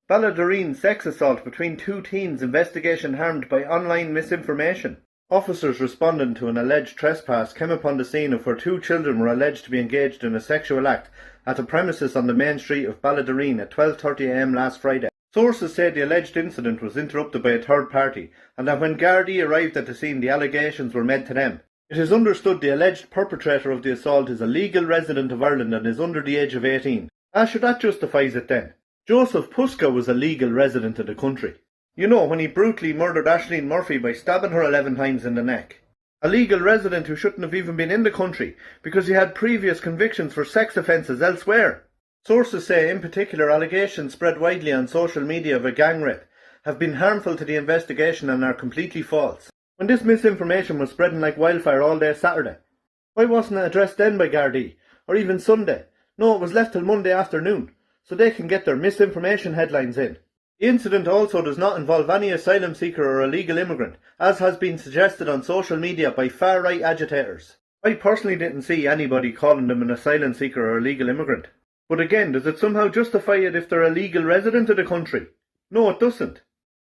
Balladarin sex assault between two teens, investigation harmed by online misinformation. Officers responding to an alleged trespass came upon the scene of where two children were alleged to be engaged in a sexual act at a premises on the main street of Balladarin at 12:30 am last Friday. Sources say the alleged incident was interrupted by a third party, and that when Gardaí arrived at the scene the allegations were made to them. It is understood the alleged perpetrator of the assault is a legal resident of Ireland and is under the age of 18. Sure, that justifies it then. Joseph Puska was a legal resident of the country. You know, when he brutally murdered Aisling Murphy by stabbing her 11 times in the neck. A legal resident who shouldn't have even been in the country because he had previous convictions for sex offences elsewhere. Sources say in particular allegations spread widely on social media of a gang rape have been harmful to the investigation and are completely false. When this misinformation was spreading like wildfire all day Saturday, why wasn't it addressed then by Gardaí, or even Sunday? No, it was left till Monday afternoon, so they can get their misinformation headlines in. The incident also does not involve any asylum seeker or illegal immigrant, as has been suggested on social media by far-right agitators. I personally didn't see anybody calling them an asylum seeker or illegal immigrant. But again, does it somehow justify it if they're a legal resident of the country? No, it doesn't.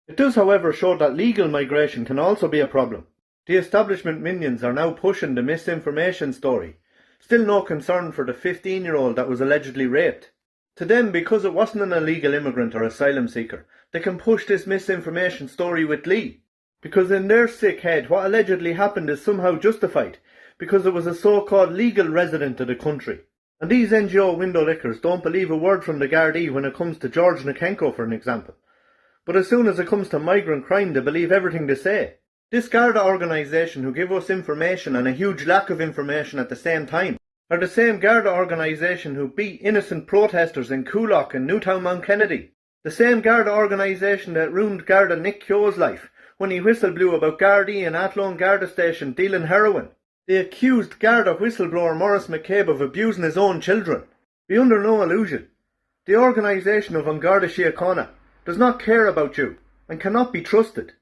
It does, however, show that legal migration can also be a problem. The establishment minions are now pushing the misinformation story. Still no concern for the 15-year-old that was allegedly raped. To them, because it wasn't an illegal immigrant or asylum seeker, they can push this misinformation story with glee. Because in their sick head, what allegedly happened is somehow justified, because it was a so-called legal resident of the country. And these NGO window lickers don't believe a word from the Gardaí when it comes to George Nikenko, for an example. But as soon as it comes to migrant crime, they believe everything they say. This Garda organisation who give us information and a huge lack of information at the same time are the same Garda organisation who beat innocent protesters in Coolock and Newtown Mount Kennedy. The same Garda organisation that ruined Garda Nick Keogh's life when he whistle blew about Gardaí and Athlone Garda Station dealing heroin. They accused Garda whistleblower Maurice McCabe of abusing his own children. Be under no illusion. The organisation of An Garda Síochána does not care about you and cannot be trusted.